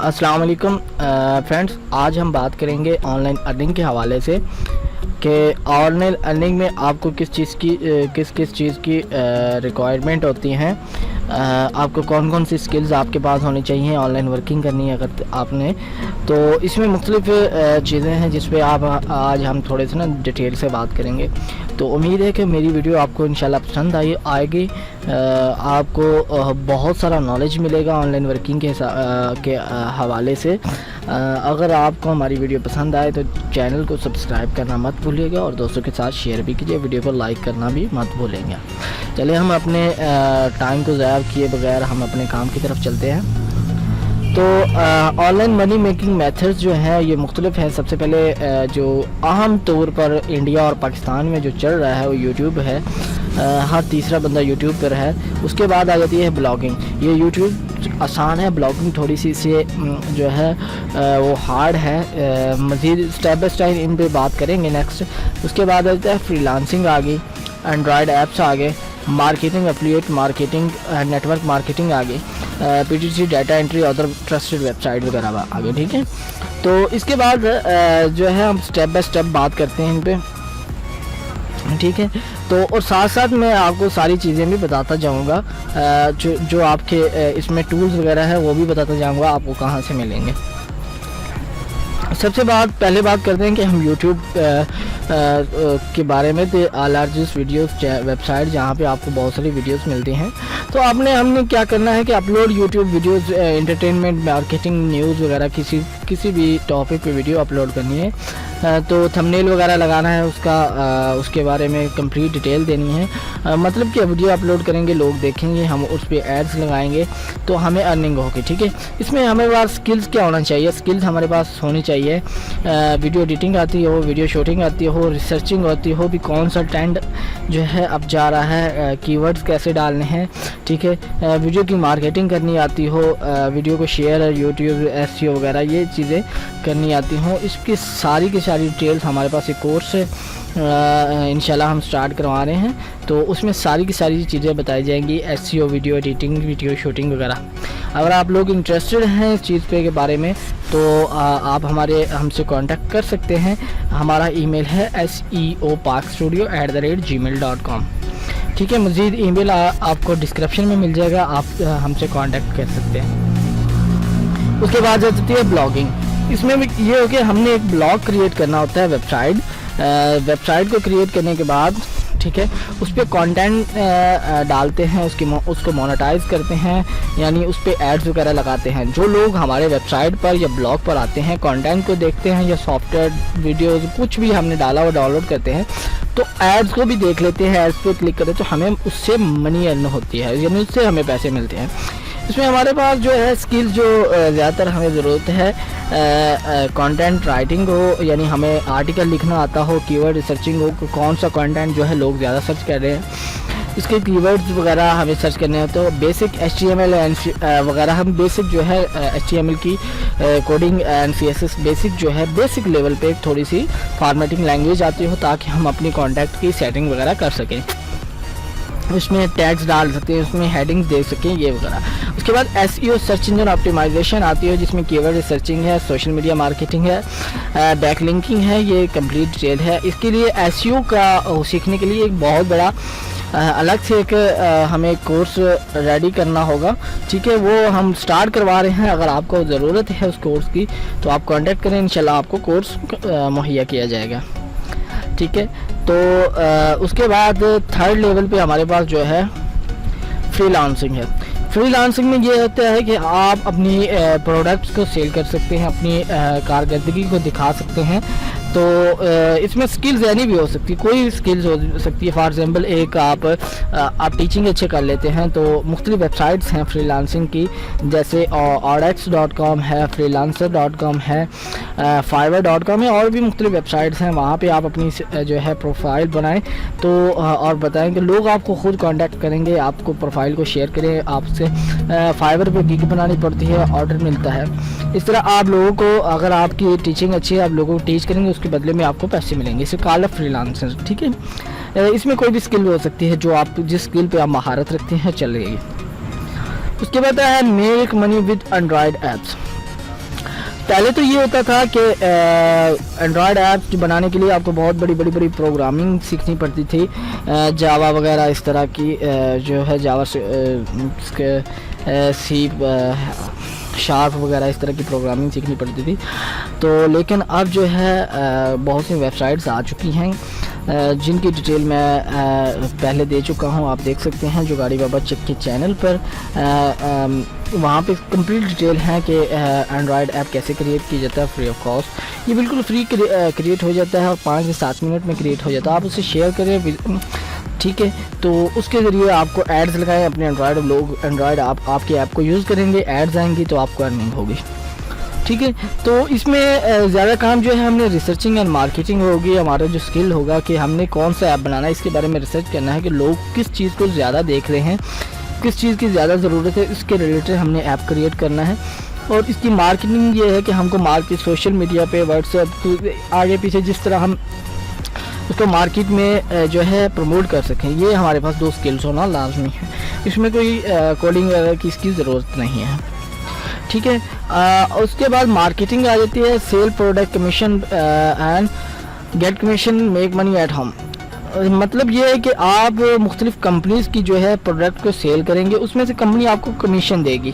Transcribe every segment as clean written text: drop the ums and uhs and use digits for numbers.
السلام علیکم فرینڈس، آج ہم بات کریں گے آن لائن ارننگ کے حوالے سے کہ آن لائن ارننگ میں آپ کو کس چیز کی ریکوائرمنٹ ہوتی ہیں، آپ کو کون کون سی سکلز آپ کے پاس ہونی چاہیے آن لائن ورکنگ کرنی ہے اگر آپ نے، تو اس میں مختلف چیزیں ہیں جس پہ آج ہم تھوڑے سے ڈیٹیل سے بات کریں گے۔ تو امید ہے کہ میری ویڈیو آپ کو انشاءاللہ پسند آئے گی، آپ کو بہت سارا نالج ملے گا آن لائن ورکنگ کے حوالے سے۔ اگر آپ کو ہماری ویڈیو پسند آئے تو چینل کو سبسکرائب کرنا مت بھولیے گا اور دوستوں کے ساتھ شیئر بھی کیجیے، ویڈیو کو لائک کرنا بھی مت بھولیں گے۔ چلے ہم اپنے ٹائم کو ضائع کیے بغیر ہم اپنے کام کی طرف چلتے ہیں۔ تو on line money making methods جو ہیں یہ مختلف ہیں۔ سب سے پہلے جو اہم طور پر انڈیا اور پاکستان میں جو چل رہا ہے وہ یوٹیوب ہے، ہر تیسرا بندہ یوٹیوب پر ہے۔ اس کے بعد آ جاتی ہے بلاگنگ۔ یہ یوٹیوب آسان ہے، بلاگنگ تھوڑی سی سے جو ہے وہ ہارڈ ہے، مزید اسٹیپ بائی اسٹیپ ان پہ بات کریں گے نیکسٹ۔ اس کے بعد آتا ہے فری لانسنگ آ گئی، اینڈرائڈ ایپس آ گئے، marketing, affiliate marketing, network marketing آ گئی، P T C data entry, other trusted website وغیرہ آگے، ٹھیک ہے۔ تو اس کے بعد جو ہے ہم اسٹیپ بائی اسٹیپ بات کرتے ہیں ان پہ، ٹھیک ہے۔ تو اور ساتھ ساتھ میں آپ کو ساری چیزیں بھی بتاتا جاؤں گا، جو آپ کے اس میں ٹولز وغیرہ ہے وہ بھی بتاتا جاؤں گا آپ کو کہاں سے ملیں گے۔ سب سے پہلے بات کرتے ہیں کہ ہم یوٹیوب کے بارے میں، لارجسٹ ویڈیوز ویب سائٹ جہاں پہ آپ کو بہت ساری ویڈیوز ملتی ہیں۔ تو ہم نے کیا کرنا ہے کہ upload YouTube videos, entertainment, marketing, news وغیرہ کسی بھی ٹاپک پہ ویڈیو اپلوڈ کرنی ہے تو تھمبنیل وغیرہ لگانا ہے، اس کے بارے میں کمپلیٹ ڈیٹیل دینی ہے، مطلب کہ ویڈیو اپلوڈ کریں گے، لوگ دیکھیں گے، ہم اس پہ ایڈز لگائیں گے تو ہمیں ارننگ ہوگی، ٹھیک ہے۔ اس میں ہمارے پاس سکلز کیا ہونا چاہیے؟ سکلز ہمارے پاس ہونی چاہیے، ویڈیو ایڈیٹنگ آتی ہو، ویڈیو شوٹنگ آتی ہو، ریسرچنگ ہوتی ہو بھی کون سا ٹرینڈ جو ہے اب جا رہا ہے، کی ورڈز کیسے ڈالنے ہیں، ٹھیک ہے، ویڈیو کی مارکیٹنگ کرنی آتی ہو، ویڈیو کو شیئر، یوٹیوب ایس ای او وغیرہ یہ چیزیں کرنی آتی ہوں۔ اس کی ساری ڈیٹیلز ہمارے پاس ایک کورس ہے انشاءاللہ ہم سٹارٹ کروا رہے ہیں، تو اس میں ساری کی ساری چیزیں بتائی جائیں گی، ایس ای او، ویڈیو ایڈیٹنگ، ویڈیو شوٹنگ وغیرہ۔ اگر آپ لوگ انٹرسٹڈ ہیں اس چیز پہ کے بارے میں تو آپ ہم سے کانٹیکٹ کر سکتے ہیں۔ ہمارا ای میل ہے seopakstudio@gmail.com، ٹھیک ہے۔ مزید ای میل آپ کو ڈسکرپشن میں مل جائے گا، آپ ہم سے کانٹیکٹ کر سکتے ہیں۔ اس کے بعد آتی ہے بلاگنگ۔ اس میں بھی یہ ہو کہ ہم نے ایک بلاگ کریٹ کرنا ہوتا ہے، ویب سائٹ کو کریٹ کرنے کے بعد، ٹھیک ہے، اس پہ کانٹینٹ ڈالتے ہیں، اس کو مونیٹائز کرتے ہیں، یعنی اس پہ ایڈز وغیرہ لگاتے ہیں۔ جو لوگ ہمارے ویب سائٹ پر یا بلاگ پر آتے ہیں، کانٹینٹ کو دیکھتے ہیں یا سافٹ ویئر ویڈیوز کچھ بھی ہم نے ڈالا وہ ڈاؤن لوڈ کرتے ہیں تو ایڈز کو بھی دیکھ لیتے ہیں، ایڈز پہ کلک کرتے ہیں تو ہمیں اس سے منی ارن ہوتی ہے، یعنی اس سے ہمیں پیسے ملتے ہیں۔ اس میں ہمارے پاس جو ہے اسکل جو زیادہ تر ہمیں ضرورت ہے، کانٹینٹ رائٹنگ ہو، یعنی ہمیں آرٹیکل لکھنا آتا ہو، کی ورڈ ریسرچنگ ہو، کون سا کانٹینٹ جو ہے لوگ زیادہ سرچ کر رہے ہیں، اس کے کی ورڈز وغیرہ ہمیں سرچ کرنے ہیں۔ تو basic H T M L وغیرہ، ہم بیسک جو ہے ایچ ٹی ایم ایل کی coding and C S S basic جو ہے بیسک لیول پہ تھوڑی سی فارمیٹنگ لینگویج آتی ہو تاکہ ہم اپنی کانٹیکٹ کی سیٹنگ وغیرہ کر سکیں، اس میں ٹیگز ڈال سکتے ہیں، اس میں ہیڈنگز دے سکیں، یہ وغیرہ۔ اس کے بعد ایس ای او، سرچ انجن آپٹیمائزیشن آتی ہے جس میں کی ورڈ ریسرچنگ ہے، سوشل میڈیا مارکیٹنگ ہے، بیک لنکنگ ہے، یہ کمپلیٹ ڈیٹیل ہے۔ اس کے لیے ایس ای او کا سیکھنے کے لیے ایک بہت بڑا الگ سے ایک ہمیں کورس ریڈی کرنا ہوگا، ٹھیک ہے، وہ ہم سٹارٹ کروا رہے ہیں۔ اگر آپ کو ضرورت ہے اس کورس کی تو آپ کانٹیکٹ کریں، انشاءاللہ آپ کو کورس مہیا کیا جائے گا، ٹھیک ہے۔ تو اس کے بعد تھرڈ لیول پہ ہمارے پاس جو ہے فری لانسنگ ہے۔ فری لانسنگ میں یہ ہوتا ہے کہ آپ اپنی پروڈکٹس کو سیل کر سکتے ہیں، اپنی کارکردگی کو دکھا سکتے ہیں۔ تو اس میں سکلز اینی بھی ہو سکتی ہے، کوئی سکلز ہو سکتی ہے۔ فار ایگزامپل ایک آپ ٹیچنگ اچھے کر لیتے ہیں تو مختلف ویب سائٹس ہیں فری لانسنگ کی، جیسے audex.com ہے، freelancer.com ہے، fiverr.com ہے، اور بھی مختلف ویب سائٹس ہیں۔ وہاں پہ آپ اپنی جو ہے پروفائل بنائیں تو اور بتائیں کہ لوگ آپ کو خود کانٹیکٹ کریں گے، آپ کو پروفائل کو شیئر کریں، آپ سے فائبر پہ گگ بنانی پڑتی ہے، آرڈر ملتا ہے۔ اس طرح آپ لوگوں کو، اگر آپ کی ٹیچنگ اچھی ہے، آپ لوگوں کو ٹیچ کریں گے، اس کے بدلے میں آپ کو پیسے ملیں گے، اسے کال ہے فری لانسر، ٹھیک ہے۔ اس میں کوئی بھی سکل ہو سکتی ہے، جو آپ جس سکل پہ آپ مہارت رکھتے ہیں چلے گی۔ اس کے بعد ہے make money with Android apps. پہلے تو یہ ہوتا تھا کہ اینڈرائڈ ایپس بنانے کے لیے آپ کو بہت بڑی پروگرامنگ سیکھنی پڑتی تھی، جاوا وغیرہ اس طرح کی جو ہے جاوا سی شارپ وغیرہ اس طرح کی پروگرامنگ سیکھنی پڑتی تھی. تو لیکن اب جو ہے بہت سی ویب سائٹس آ چکی ہیں جن کی ڈیٹیل میں پہلے دے چکا ہوں، آپ دیکھ سکتے ہیں جو گاڑی بابا چک کے چینل پر. وہاں پہ کمپلیٹ ڈیٹیل ہے کہ اینڈرائڈ ایپ کیسے کریٹ کیا جاتا ہے فری آف کاسٹ. یہ بالکل فری کریٹ ہو جاتا ہے اور 5 سے 7 منٹ میں کریٹ ہو جاتا ہے. آپ اسے شیئر کریں، ٹھیک ہے، تو اس کے ذریعے آپ کو ایڈز لگائیں اپنے اینڈرائڈ. لوگ اینڈرائڈ آپ کے ایپ کو یوز کریں گے، ایڈز آئیں گی تو آپ کو ارننگ ہوگی. ٹھیک ہے، تو اس میں زیادہ کام جو ہے ہم نے ریسرچنگ اینڈ مارکیٹنگ ہوگی. ہمارا جو اسکل ہوگا کہ ہم نے کون سا ایپ بنانا ہے، اس کے بارے میں ریسرچ کرنا ہے کہ لوگ کس چیز کو زیادہ دیکھ رہے ہیں، کس چیز کی زیادہ ضرورت ہے، اس کے ریلیٹڈ ہم نے ایپ کریٹ کرنا ہے. اور اس کی مارکیٹنگ یہ ہے کہ ہم کو مارکیٹ سوشل میڈیا پہ، واٹس ایپ آگے پیچھے جس طرح ہم اس کو مارکیٹ میں جو ہے پروموٹ کر سکیں، یہ ہمارے پاس 2 سکلز ہونا لازمی ہے. اس میں کوئی کوڈنگ وغیرہ کی اس کی ضرورت نہیں ہے. ٹھیک ہے، اس کے بعد مارکیٹنگ آ جاتی ہے. Sell product commission and get commission make money at home. مطلب یہ ہے کہ آپ مختلف کمپنیز کی جو ہے پروڈکٹ کو سیل کریں گے، اس میں سے کمپنی آپ کو کمیشن دے گی.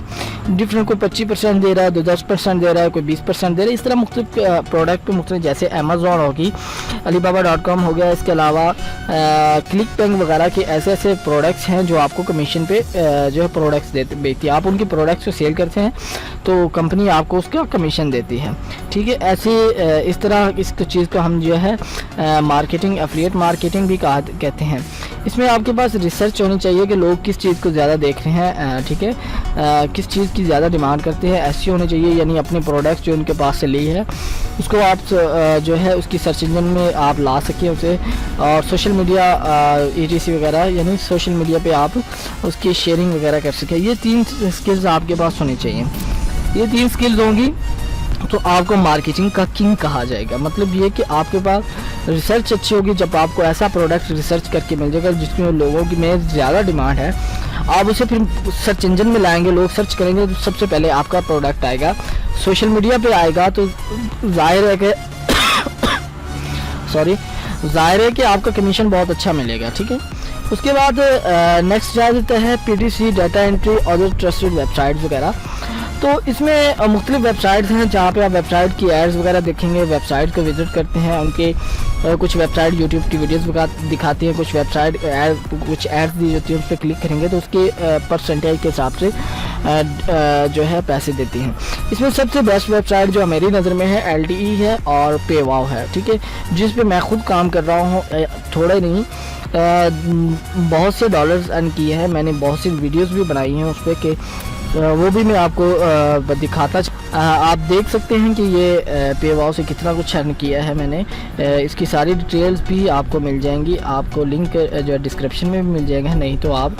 ڈفرینٹ کوئی 25% دے رہا ہے، 10% دے رہا ہے، کوئی 20% دے رہا ہے. اس طرح مختلف پروڈکٹ مختلف، جیسے امیزون ہوگی، alibaba.com ہو گیا، اس کے علاوہ کلک پینگ وغیرہ کے ایسے پروڈکٹس ہیں جو آپ کو کمیشن پہ جو ہے پروڈکٹس بیچتی ہے. آپ ان کی پروڈکٹس کو سیل کرتے ہیں تو کمپنی آپ کو اس کا کمیشن دیتی ہے. ٹھیک ہے، ایسے اس طرح اس چیز کو ہم جو ہے مارکیٹنگ، ایفیلیٹ مارکیٹنگ بھی کہتے ہیں. اس میں آپ کے پاس ریسرچ ہونی چاہیے کہ لوگ کس چیز کو زیادہ دیکھ رہے ہیں. ٹھیک ہے، کس چیز کی زیادہ ڈیمانڈ کرتے ہیں، ایسی ہونی چاہیے. یعنی اپنے پروڈکٹس جو ان کے پاس سے لی ہے اس کو آپ جو ہے اس کی سرچ انجن میں آپ لا سکیں اسے. اور سوشل میڈیا ETC وغیرہ، یعنی سوشل میڈیا پہ آپ اس کی شیئرنگ وغیرہ کر سکیں. یہ 3 سکلز آپ کے پاس ہونی چاہیے. یہ 3 سکلز ہوں گی تو آپ کو مارکیٹنگ کا کنگ کہا جائے گا. مطلب یہ کہ آپ کے پاس ریسرچ اچھی ہوگی. جب آپ کو ایسا پروڈکٹ ریسرچ کر کے مل جائے گا جس میں لوگوں کی میں زیادہ ڈیمانڈ ہے، آپ اسے پھر سرچ انجن میں لائیں گے، لوگ سرچ کریں گے تو سب سے پہلے آپ کا پروڈکٹ آئے گا. سوشل میڈیا پہ آئے گا تو ظاہر ہے کہ آپ کا کمیشن بہت اچھا ملے گا. ٹھیک ہے، اس کے بعد نیکسٹ آ جاتا ہے PTC، data entry, other trusted web sites وغیرہ. تو اس میں مختلف ویب سائٹس ہیں جہاں پہ آپ ویب سائٹ کی ایڈز وغیرہ دیکھیں گے. ویب سائٹ کو وزٹ کرتے ہیں، ان کے کچھ ویب سائٹ یوٹیوب کی ویڈیوز دکھاتی ہیں، کچھ ویب سائٹ کچھ ایڈز دی جاتی ہیں، اس پہ کلک کریں گے تو اس کے پرسنٹیج کے حساب سے جو ہے پیسے دیتی ہیں. اس میں سب سے بیسٹ ویب سائٹ جو میری نظر میں ہے LTE ہے اور پے واو ہے. ٹھیک ہے، جس پہ میں خود کام کر رہا ہوں، تھوڑے نہیں بہت سے ڈالرز ارن کیے ہیں. میں نے بہت سی ویڈیوز بھی بنائی ہیں اس پہ کہ وہ بھی میں آپ کو دکھاتا. آپ دیکھ سکتے ہیں کہ یہ پے واو سے کتنا کچھ ارن کیا ہے میں نے. اس کی ساری ڈیٹیلز بھی آپ کو مل جائیں گی. آپ کو لنک جو ہے ڈسکرپشن میں بھی مل جائے گا، نہیں تو آپ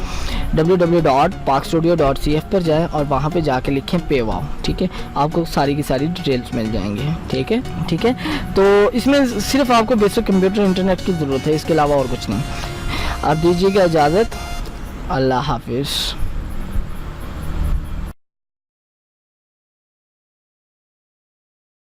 www.parkstudio.cf پر جائیں اور وہاں پہ جا کے لکھیں پے واو. ٹھیک ہے، آپ کو ساری کی ساری ڈیٹیلز مل جائیں گے. ٹھیک ہے، تو اس میں صرف آپ کو بیسک کمپیوٹر انٹرنیٹ کی ضرورت ہے، اس کے علاوہ اور کچھ نہیں. آپ دیجیے گا اجازت. اللہ حافظ.